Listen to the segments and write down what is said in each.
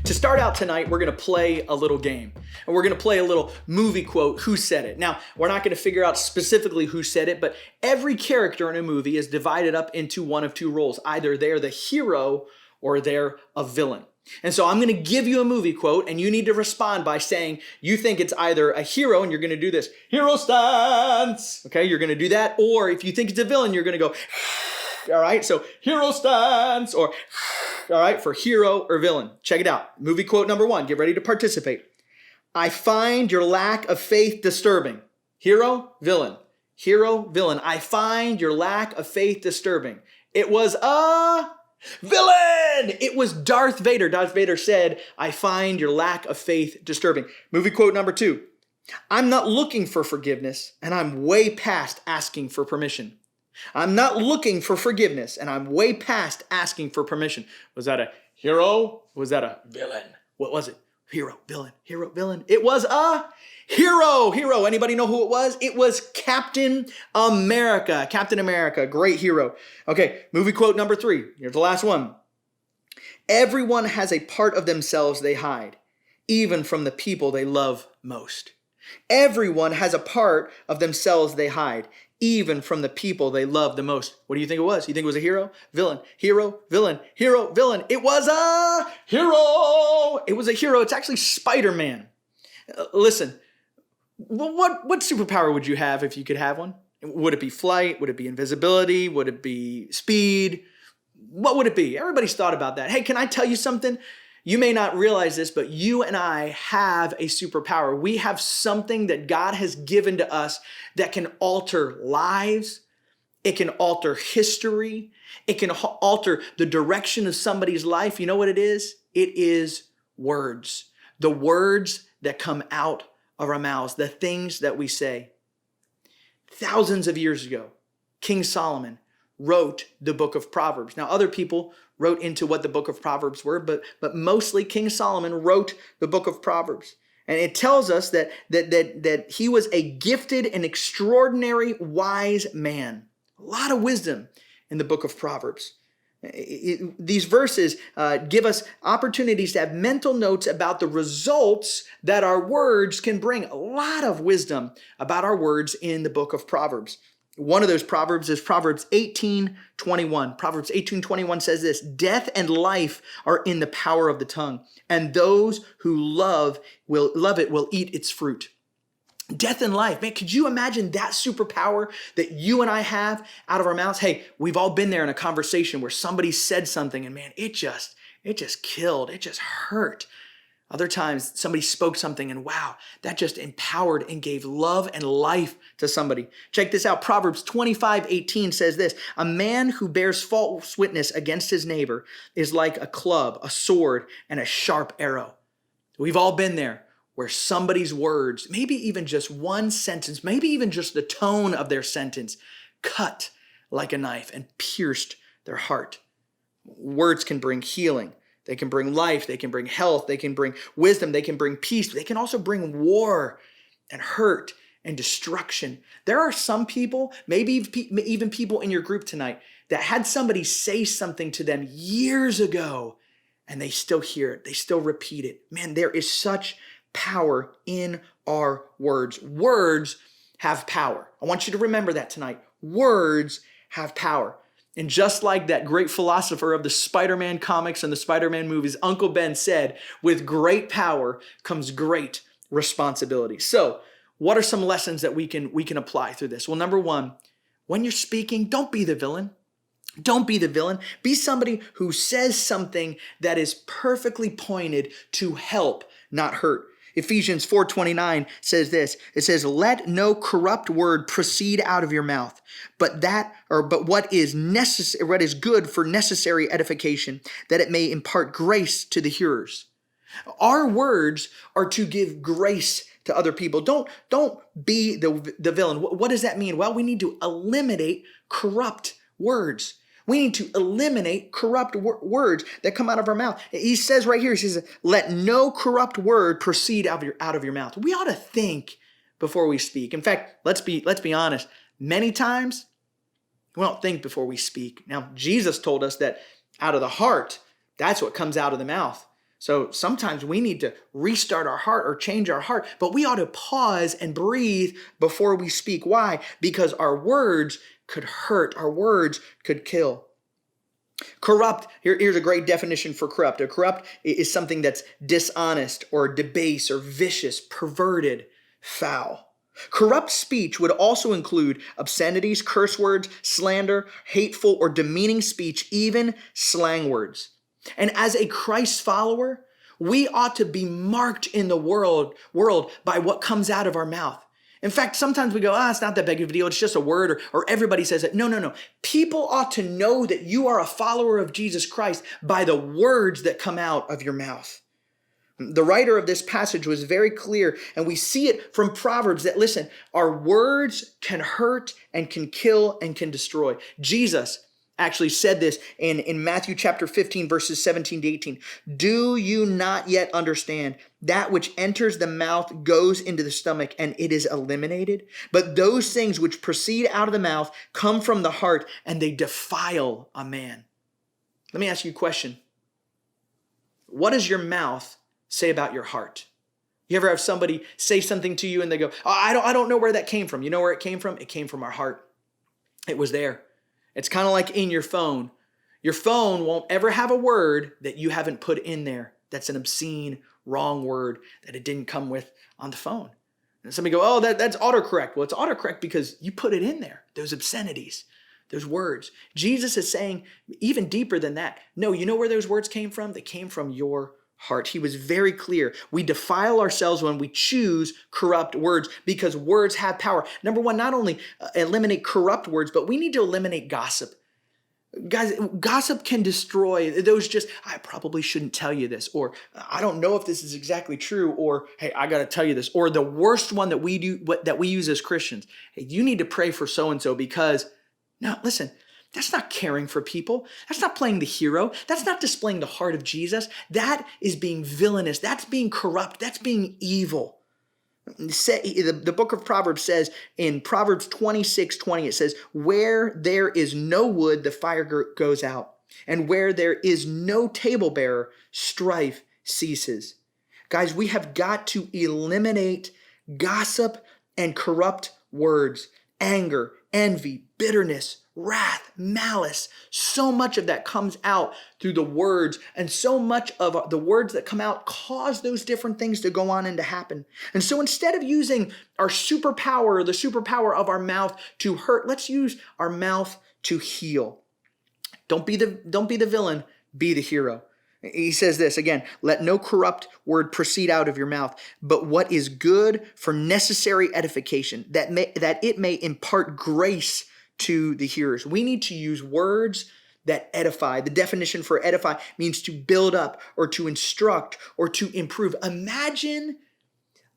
To start out tonight, we're going to play a little game. And we're going to play a little movie quote, Who Said It? Now, we're not going to figure out specifically who said it, but every character in a movie is divided up into one of two roles. Either they're the hero or they're a villain. And so I'm going to give you a movie quote, and you need to respond by saying you think it's either a hero, and you're going to do this, hero stance. Okay, you're going to do that. Or if you think it's a villain, you're going to go, all right, so hero stance, or all right, for hero or villain. Check it out. Movie quote number one. Get ready to participate. I find your lack of faith disturbing. Hero, villain. Hero, villain. I find your lack of faith disturbing. It was a villain. It was Darth Vader. Darth Vader said, I find your lack of faith disturbing. Movie quote number two. I'm not looking for forgiveness, and I'm way past asking for permission. I'm not looking for forgiveness, and I'm way past asking for permission. Was that a hero? Was that a villain? What was it? Hero, villain, hero, villain. It was a hero. Hero. Anybody know who it was? It was Captain America. Captain America, great hero. Okay, movie quote number three. Here's the last one. Everyone has a part of themselves they hide, even from the people they love most. Everyone has a part of themselves they hide, even from the people they love the most. What do you think it was? You think it was a hero? Villain. Hero, villain, hero, villain. It was a hero. It was a hero. It's actually Spider-Man. Listen, what superpower would you have if you could have one? Would it be flight? Would it be invisibility? Would it be speed? What would it be? Everybody's thought about that. Hey, can I tell you something? You may not realize this, but you and I have a superpower. We have something that God has given to us that can alter lives. It can alter history. It can alter the direction of somebody's life. You know what it is? It is words. The words that come out of our mouths, the things that we say. Thousands of years ago, King Solomon wrote the book of Proverbs. Now, other people wrote into what the book of Proverbs were, but mostly King Solomon wrote the book of Proverbs. And it tells us that he was a gifted and extraordinary wise man. A lot of wisdom in the book of Proverbs. These verses give us opportunities to have mental notes about the results that our words can bring. A lot of wisdom about our words in the book of Proverbs. One of those Proverbs is Proverbs 18:21. Proverbs 18:21 says this, death and life are in the power of the tongue, and those who love it will eat its fruit. Death and life. Man, could you imagine that superpower that you and I have out of our mouths? Hey, we've all been there in a conversation where somebody said something and man, it just killed. It just hurt. Other times somebody spoke something and wow, that just empowered and gave love and life to somebody. Check this out. Proverbs 25:18 says this, a man who bears false witness against his neighbor is like a club, a sword, and a sharp arrow. We've all been there where somebody's words, maybe even just one sentence, maybe even just the tone of their sentence, cut like a knife and pierced their heart. Words can bring healing. They can bring life, they can bring health, they can bring wisdom, they can bring peace, but they can also bring war and hurt and destruction. There are some people, maybe even people in your group tonight, that had somebody say something to them years ago and they still hear it, they still repeat it. Man, there is such power in our words. Words have power. I want you to remember that tonight. Words have power. And just like that great philosopher of the Spider-Man comics and the Spider-Man movies, Uncle Ben said, with great power comes great responsibility. So what are some lessons that we can apply through this? Well, number one, when you're speaking, don't be the villain. Don't be the villain. Be somebody who says something that is perfectly pointed to help, not hurt. Ephesians 4:29 says this. It says, let no corrupt word proceed out of your mouth, but what is necessary, what is good for necessary edification, that it may impart grace to the hearers. Our words are to give grace to other people. Don't be the villain. What does that mean? Well, we need to eliminate corrupt words. We need to eliminate corrupt words that come out of our mouth. He says right here, he says, let no corrupt word proceed out of your mouth. We ought to think before we speak. In fact, let's be honest. Many times We don't think before we speak. Now, Jesus told us that out of the heart, that's what comes out of the mouth. So sometimes we need to restart our heart or change our heart, but we ought to pause and breathe before we speak. Why? Because our words could hurt. Our words could kill. Corrupt, here's a great definition for corrupt. A corrupt is something that's dishonest or debased or vicious, perverted, foul. Corrupt speech would also include obscenities, curse words, slander, hateful or demeaning speech, even slang words. And as a Christ follower, we ought to be marked in the world by what comes out of our mouth. In fact, sometimes we go, it's not that big of a deal. It's just a word, or everybody says it. No. People ought to know that you are a follower of Jesus Christ by the words that come out of your mouth. The writer of this passage was very clear, and we see it from Proverbs that, listen, our words can hurt and can kill and can destroy. Jesus actually said this in Matthew chapter 15, verses 17 to 18. Do you not yet understand? That which enters the mouth goes into the stomach and it is eliminated. But those things which proceed out of the mouth come from the heart and they defile a man. Let me ask you a question. What does your mouth say about your heart? You ever have somebody say something to you and they go, I don't know where that came from. You know where it came from? It came from our heart. It was there. It's kind of like in your phone. Your phone won't ever have a word that you haven't put in there. That's an obscene, wrong word that it didn't come with on the phone. And somebody go, that's autocorrect. Well, it's autocorrect because you put it in there. Those obscenities, those words. Jesus is saying even deeper than that. No, you know where those words came from? They came from your heart. He was very clear. We defile ourselves when we choose corrupt words because words have power. Number one, not only eliminate corrupt words, but we need to eliminate gossip. Guys, gossip can destroy those I probably shouldn't tell you this, or I don't know if this is exactly true, or hey, I got to tell you this, or the worst one that we use as Christians. Hey, you need to pray for so-and-so because, no, listen, that's not caring for people. That's not playing the hero. That's not displaying the heart of Jesus. That is being villainous. That's being corrupt. That's being evil. The book of Proverbs says in Proverbs 26:20, it says, where there is no wood, the fire goes out. And where there is no table bearer, strife ceases. Guys, we have got to eliminate gossip and corrupt words, anger, envy, bitterness, wrath, malice. So much of that comes out through the words, and so much of the words that come out cause those different things to go on and to happen. And so instead of using our superpower, or the superpower of our mouth to hurt, let's use our mouth to heal. Don't be the villain, be the hero. He says this again, let no corrupt word proceed out of your mouth, but what is good for necessary edification, that it may impart grace to the hearers. We need to use words that edify. The definition for edify means to build up or to instruct or to improve. Imagine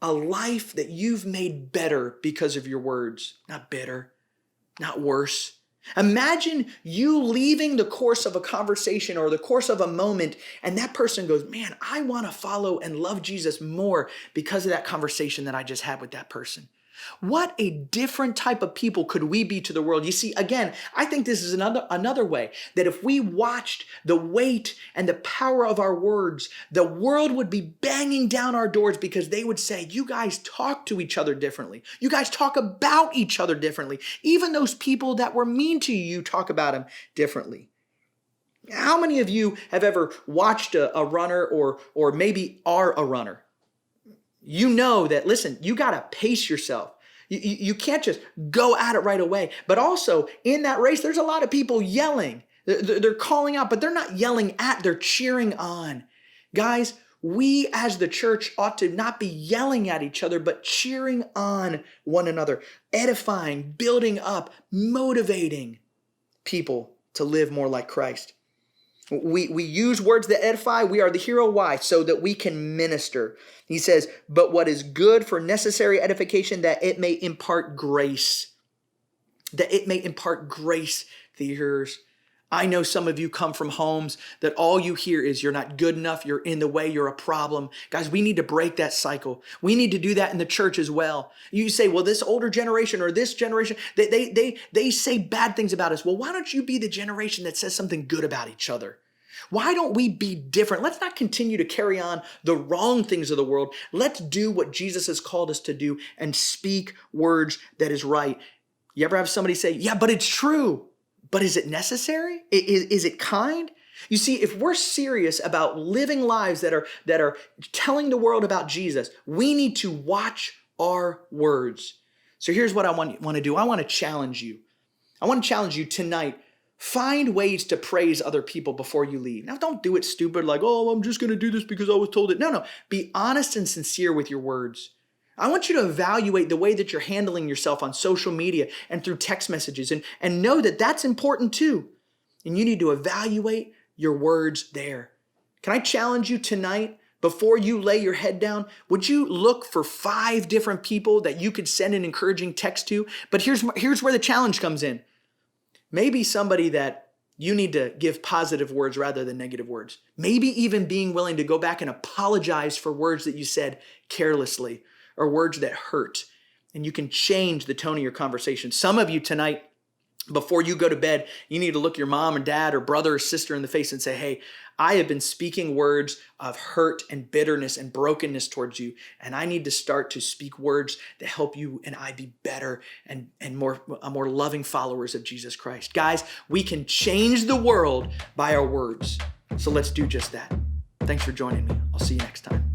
a life that you've made better because of your words, not bitter, not worse. Imagine you leaving the course of a conversation or the course of a moment, and that person goes, man, I want to follow and love Jesus more because of that conversation that I just had with that person. What a different type of people could we be to the world? You see, again, I think this is another way that if we watched the weight and the power of our words, the world would be banging down our doors because they would say, you guys talk to each other differently. You guys talk about each other differently. Even those people that were mean to you talk about them differently. How many of you have ever watched a runner or maybe are a runner? You know that, listen, you got to pace yourself. You can't just go at it right away. But also in that race, there's a lot of people yelling. They're calling out, but they're not yelling at, they're cheering on. Guys, we as the church ought to not be yelling at each other, but cheering on one another, edifying, building up, motivating people to live more like Christ. We use words that edify. We are the hero. Why? So that we can minister. He says, but what is good for necessary edification, that it may impart grace. That it may impart grace to the hearers. I know some of you come from homes that all you hear is you're not good enough, you're in the way, you're a problem. Guys, we need to break that cycle. We need to do that in the church as well. You say, well, this older generation or this generation, they say bad things about us. Well, why don't you be the generation that says something good about each other? Why don't we be different? Let's not continue to carry on the wrong things of the world. Let's do what Jesus has called us to do and speak words that is right. You ever have somebody say, yeah, but it's true. But is it necessary? Is it kind? You see, if we're serious about living lives that are telling the world about Jesus, we need to watch our words. So here's what I want to do. I want to challenge you. I want to challenge you tonight. Find ways to praise other people before you leave. Now, don't do it stupid like, oh, I'm just going to do this because I was told it. No. Be honest and sincere with your words. I want you to evaluate the way that you're handling yourself on social media and through text messages and know that that's important too. And you need to evaluate your words there. Can I challenge you tonight, before you lay your head down, would you look for 5 different people that you could send an encouraging text to? But here's where the challenge comes in. Maybe somebody that you need to give positive words rather than negative words. Maybe even being willing to go back and apologize for words that you said carelessly, or words that hurt, and you can change the tone of your conversation. Some of you tonight, before you go to bed, you need to look your mom or dad or brother or sister in the face and say, hey, I have been speaking words of hurt and bitterness and brokenness towards you, and I need to start to speak words that help you and I be better and more loving followers of Jesus Christ. Guys, we can change the world by our words. So let's do just that. Thanks for joining me. I'll see you next time.